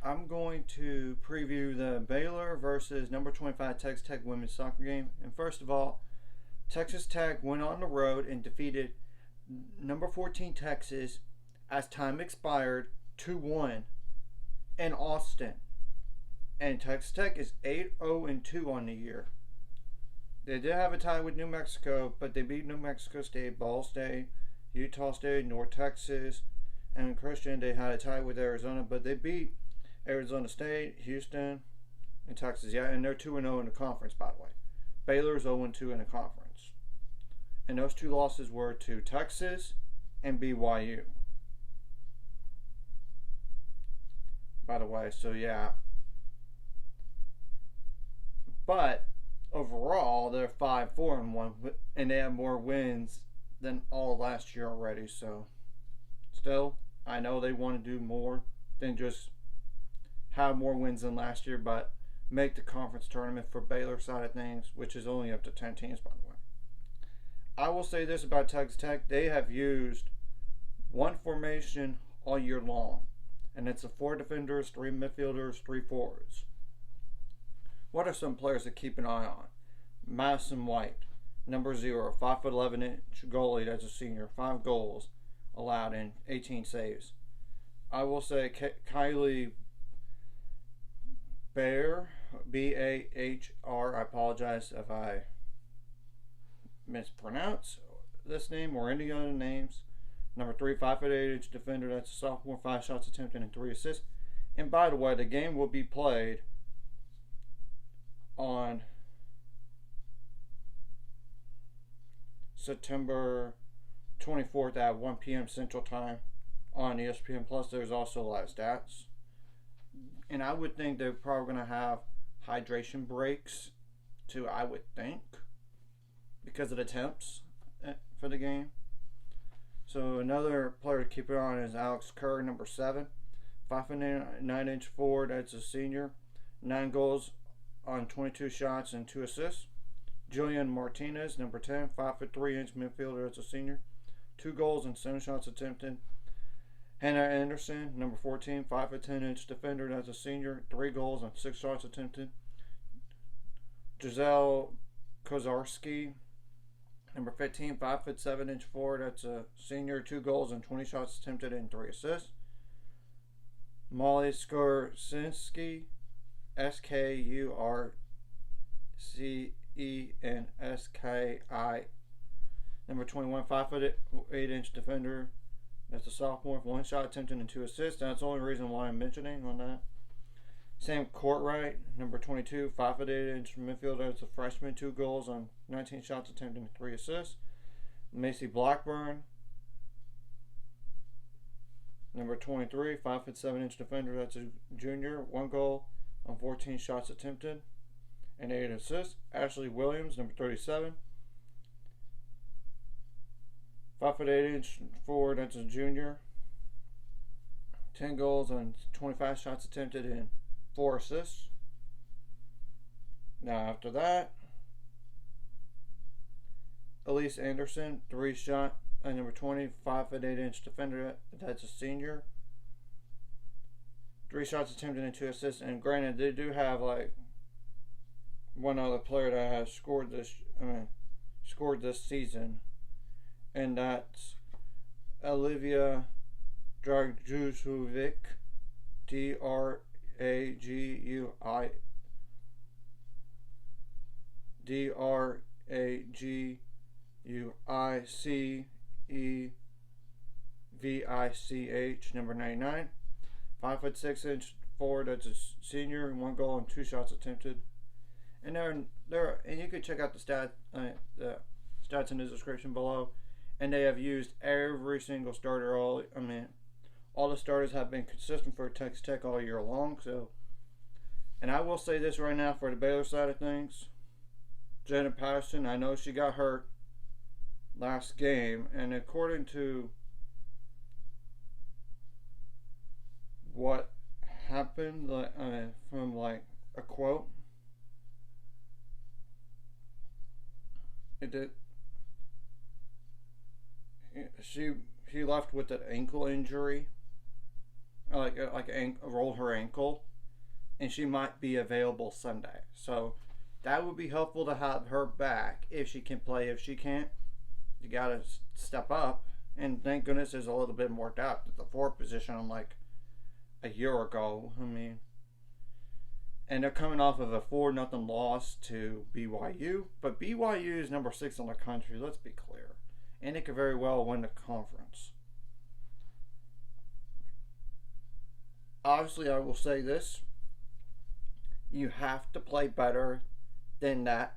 I'm going to preview the Baylor versus number 25 Texas Tech women's soccer game. And first of all, Texas Tech went on the road and defeated number 14 Texas as time expired 2-1 in Austin. And Texas Tech is 8-0-2 on the year. They did have a tie with New Mexico, but they beat New Mexico State, Ball State, Utah State, North Texas, and Christian. They had a tie with Arizona, but they beat Arizona State, Houston, and Texas. Yeah, and they're 2-0 in the conference, by the way. Baylor's 0-2 in the conference. And those two losses were to Texas and BYU. By the way, so yeah. But overall, they're 5-4-1, and they have more wins than all last year already. So, still, I know they want to do more than just have more wins than last year, but make the conference tournament for Baylor side of things, which is only up to 10 teams, by the way. I will say this about Texas Tech: they have used one formation all year long, and it's a 4 defenders, 3 midfielders, 3 forwards. What are some players to keep an eye on? Madison White, number 0, 5'11" goalie, that's a senior, 5 goals allowed in 18 saves. I will say Kylie Bahr, Bahr. I apologize if I mispronounce this name or any other names. Number 3, 5'8" defender, that's a sophomore, 5 shots attempted and 3 assists. And by the way, the game will be played on September 24th at 1 p.m. Central Time on ESPN Plus. There's also live stats. And I would think they're probably going to have hydration breaks too, I would think, because of the temps for the game. So another player to keep it on is Alex Kerr, number 7, 5'9" forward, that's a senior, 9 goals on 22 shots and 2 assists. Julian Martinez, number 10, 5'3" midfielder, that's a senior, 2 goals and 7 shots attempted. Hannah Anderson, number 14, 5'10" defender, that's a senior, 3 goals and 6 shots attempted. Giselle Kozarski, number 15, 5'7" forward, that's a senior, 2 goals and 20 shots attempted and 3 assists. Molly Skorzinski, Skurczenski, number 21, 5'8" defender, that's a sophomore, 1 shot attempted and 2 assists. That's the only reason why I'm mentioning on that. Sam Courtwright, number 22, 5'8" midfielder, that's a freshman, 2 goals on 19 shots attempted and 3 assists. Macy Blackburn, number 23, 5'7" defender, that's a junior, 1 goal on 14 shots attempted and 8 assists. Ashley Williams, number 37, 5'8" forward, that's a junior, 10 goals on 25 shots attempted and 4 assists. Now after that, Elise Anderson, 3 shot, number 20, 5'8" defender, that's a senior, 3 shots attempted and 2 assists. And granted, they do have like one other player that has scored this season, and that's Olivia Dragusovic, Draguicevich, number 99, 5'6" forward, that's a senior, 1 goal and 2 shots attempted. And and you can check out the stats in the description below. And they have used every single starter. All the starters have been consistent for Texas Tech all year long. So, and I will say this right now for the Baylor side of things, Jenna Patterson, I know she got hurt last game, and according to what happened, from like a quote, it did. She left with an ankle injury, rolled her ankle, and she might be available Sunday. So that would be helpful to have her back if she can play. If she can't, you gotta step up. And thank goodness there's a little bit more depth at the forward position, unlike a year ago. I mean, and they're coming off of a 4-0 loss to BYU, but BYU is number 6 in the country. Let's be clear, and it could very well win the conference. Obviously, I will say this: you have to play better than that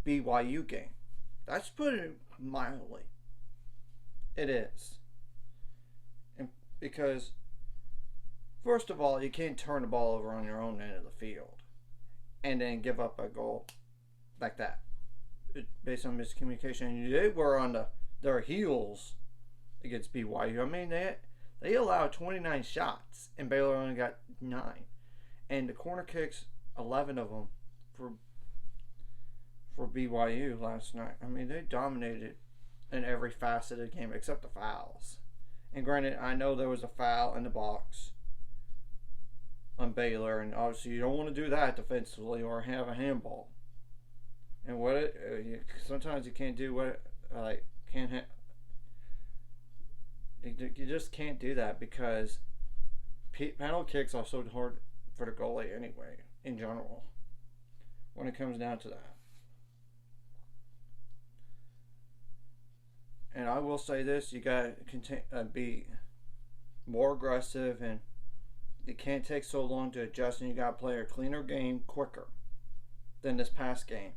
BYU game. That's putting it mildly. It is. And because, first of all, you can't turn the ball over on your own end of the field and then give up a goal like that based on miscommunication. They were on their heels against BYU. I mean, they allowed 29 shots and Baylor only got 9. And the corner kicks, 11 of them for BYU last night. I mean, they dominated in every facet of the game except the fouls. And granted, I know there was a foul in the box on Baylor, and obviously you don't want to do that defensively or have a handball. And sometimes you can't do what you just can't do that because penalty kicks are so hard for the goalie anyway, in general, when it comes down to that. And I will say this: you got to be more aggressive, and it can't take so long to adjust, and you got to play a cleaner game quicker than this past game.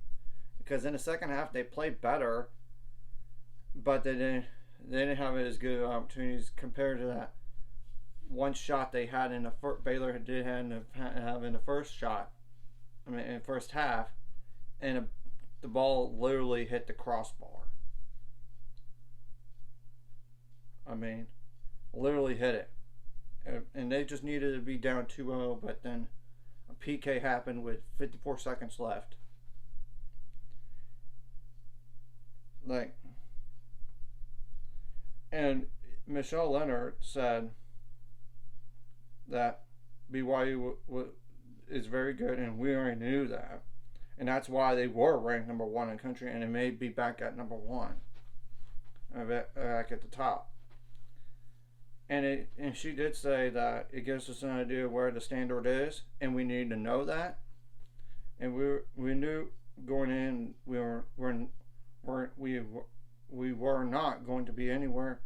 Because in the second half, they played better, but they didn't have as good opportunities compared to that one shot they had in the Baylor did have in the first shot. I mean, in the first half, and the ball literally hit the crossbar. I mean, literally hit it. And they just needed to be down 2-0, but then a PK happened with 54 seconds left. And Michelle Leonard said that BYU is very good, and we already knew that. And that's why they were ranked number 1 in the country, and it may be back at number 1. Back at the top. And she did say that it gives us an idea of where the standard is, and we need to know that. And we knew going in we were not going to be anywhere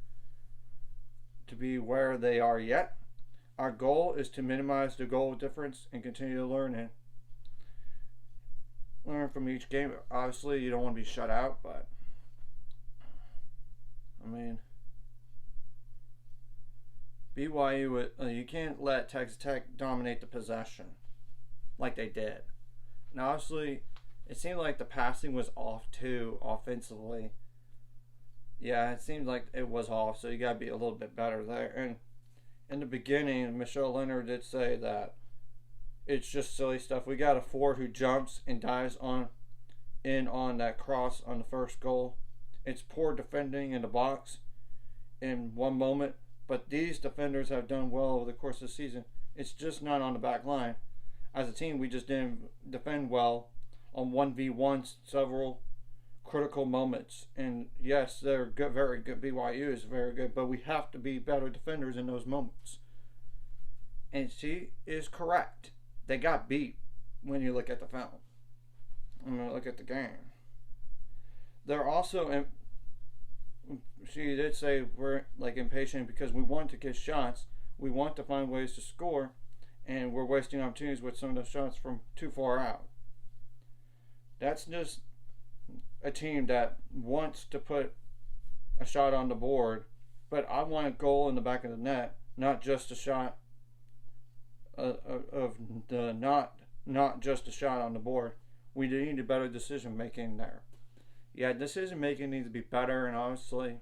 to be where they are yet. Our goal is to minimize the goal difference and continue to learn from each game. Obviously, you don't want to be shut out, but I mean, BYU, you can't let Texas Tech dominate the possession like they did. And obviously, it seemed like the passing was off too offensively. Yeah, it seemed like it was off, so you got to be a little bit better there. And in the beginning, Michelle Leonard did say that it's just silly stuff. We got a forward who jumps and dives on that cross on the first goal. It's poor defending in the box in one moment. But these defenders have done well over the course of the season. It's just not on the back line. As a team, we just didn't defend well on 1v1 several critical moments. And yes, they're good, very good. BYU is very good, but we have to be better defenders in those moments. And she is correct. They got beat when you look at the film. I'm going to look at the game. They're also... She did say we're impatient because we want to get shots, we want to find ways to score, and we're wasting opportunities with some of the shots from too far out. That's just a team that wants to put a shot on the board, but I want a goal in the back of the net, not just a shot not just a shot on the board. We need a better decision making there. Yeah, decision making needs to be better, and obviously,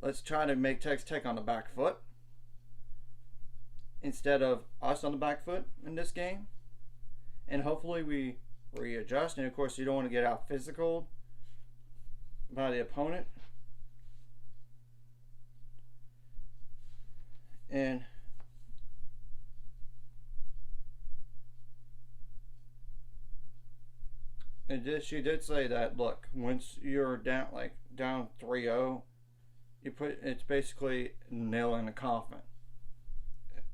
let's try to make Texas Tech on the back foot instead of us on the back foot in this game. And hopefully we readjust. And of course, you don't want to get out physical by the opponent. she did say that, look, once you're down 3-0, it's basically nail in the coffin,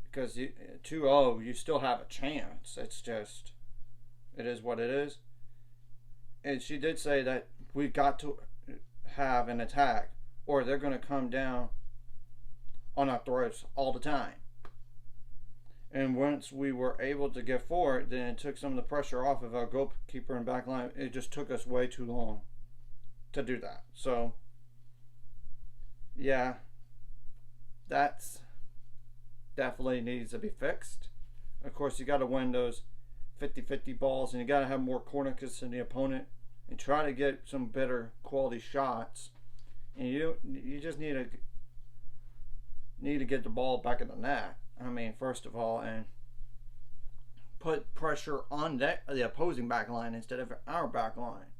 because 2-0 you still have a chance. It's just, it is what it is. And she did say that we got to have an attack, or they're going to come down on our throats all the time. And once we were able to get forward, then it took some of the pressure off of our goalkeeper and back line. It just took us way too long to do that. So, yeah, that's definitely needs to be fixed. Of course, you got to win those 50-50 balls, and you got to have more corner kicks than the opponent, and try to get some better quality shots. And you just need to get the ball back in the net. I mean, first of all, and put pressure on the opposing back line instead of our back line.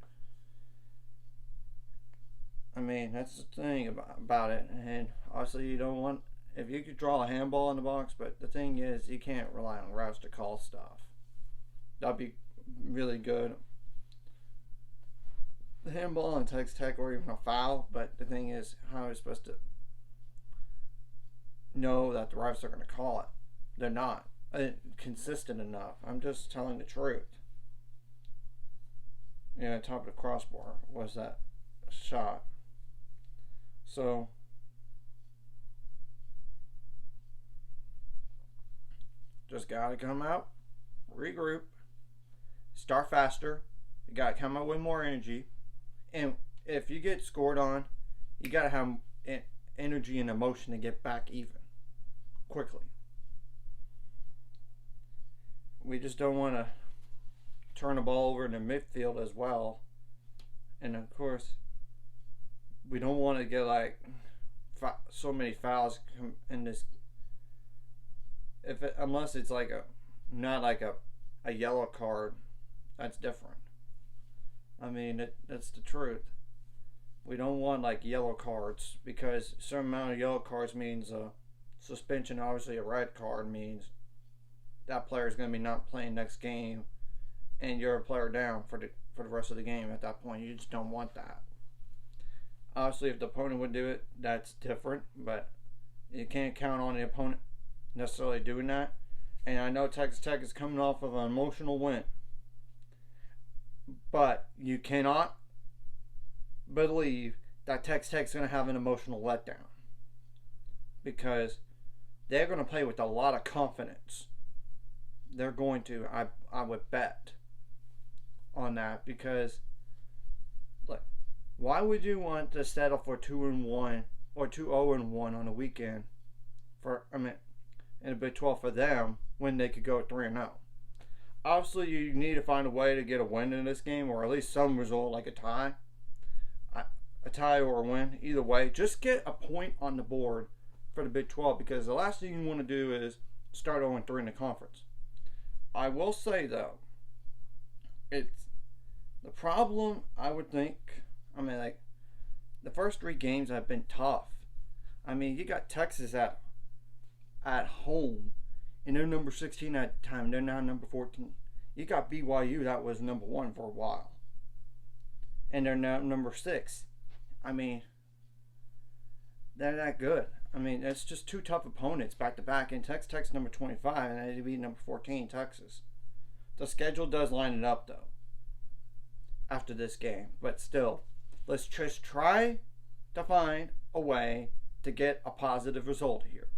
I mean, that's the thing about it. And obviously, you don't want, if you could draw a handball in the box, but the thing is, you can't rely on refs to call stuff. That'd be really good. The handball on Texas Tech, or even a foul, but the thing is, how are you supposed to know that the refs are going to call it? They're not consistent enough. I'm just telling the truth. Yeah, top of the crossbar was that shot. So, just got to come out, regroup, start faster. You got to come out with more energy. And if you get scored on, you got to have energy and emotion to get back even quickly. We just don't want to turn the ball over in the midfield as well. And of course, we don't want to get like so many fouls in this. Unless it's like not like a yellow card, that's different. I mean, that's the truth. We don't want like yellow cards, because a certain amount of yellow cards means suspension. Obviously, a red card means that player is going to be not playing next game, and you're a player down for the rest of the game. At that point, you just don't want that. Obviously, if the opponent would do it, that's different, but you can't count on the opponent necessarily doing that. And I know Texas Tech is coming off of an emotional win, but you cannot believe that Texas Tech is going to have an emotional letdown, because they're going to play with a lot of confidence. They're going to, I would bet on that, because like, why would you want to settle for 2-1 or 2-0-1 on a weekend in a Big 12 for them when they could go 3-0? Obviously, you need to find a way to get a win in this game, or at least some result like a tie or a win. Either way, just get a point on the board for the Big 12, because the last thing you want to do is start 0-3 in the conference. I will say though, it's the problem. I would think. I mean, like, the first 3 games have been tough. I mean, you got Texas at home, and they're number 16 at the time. They're now number 14. You got BYU, that was number 1 for a while, and they're now number 6. I mean, they're that good. I mean, it's just 2 tough opponents back to back. And Tech's number 25, and they beat number 14, Texas. The schedule does line it up though after this game, but still, let's just try to find a way to get a positive result here.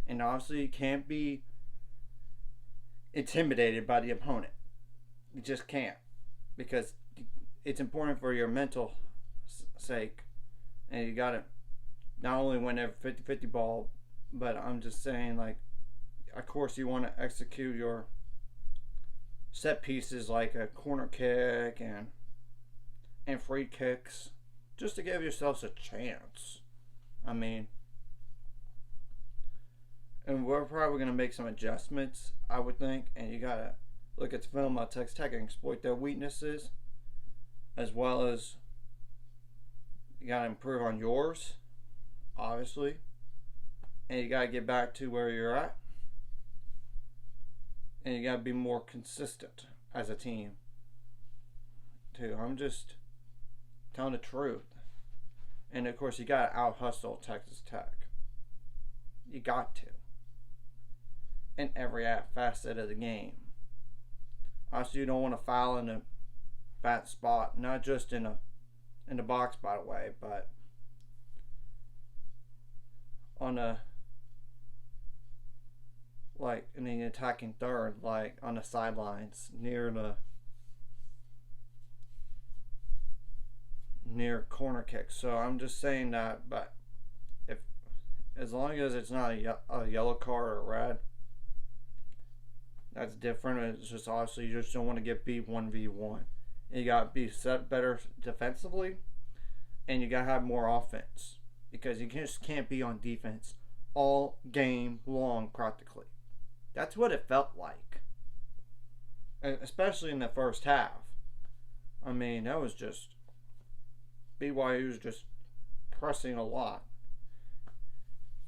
And obviously, you can't be intimidated by the opponent. You just can't, because it's important for your mental sake, and you gotta not only win every 50-50 ball, but I'm just saying, like, of course you want to execute your set pieces like a corner kick and free kicks, just to give yourselves a chance. I mean, and we're probably going to make some adjustments, I would think, and you got to look at the film of Texas Tech and exploit their weaknesses, as well as you got to improve on yours, obviously. and you got to get back to where you're at, and you got to be more consistent as a team too. I'm just telling the truth. And of course, you got to out hustle Texas Tech. You got to in every facet of the game. Also, you don't want to foul in a bad spot, not just in the box, by the way, but on a, like in the attacking third, like on the sidelines near corner kicks. So I'm just saying that, but if as long as it's not a yellow card or red, that's different. It's just obviously you just don't want to get beat 1v1. You got to be set better defensively, and you got to have more offense, because you just can't be on defense all game long practically. That's what it felt like, especially in the first half. I mean, that was just BYU was just pressing a lot.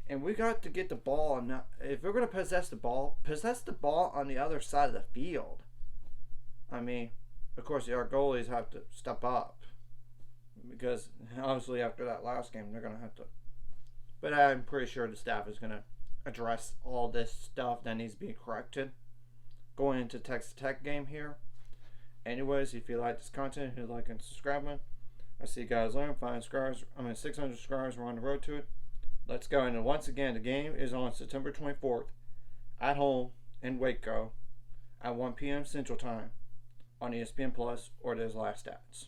And we got to get the ball. And if we're going to possess the ball on the other side of the field. I mean, of course, our goalies have to step up, because obviously after that last game, they're going to have to. But I'm pretty sure the staff is going to address all this stuff that needs to be corrected going into Texas Tech game here. Anyways, if you like this content, hit like and subscribe. I see you guys later. 600 subscribers. We're on the road to it. Let's go. And once again, the game is on September 24th at home in Waco at 1 p.m. Central Time on ESPN Plus or Those Last Stats.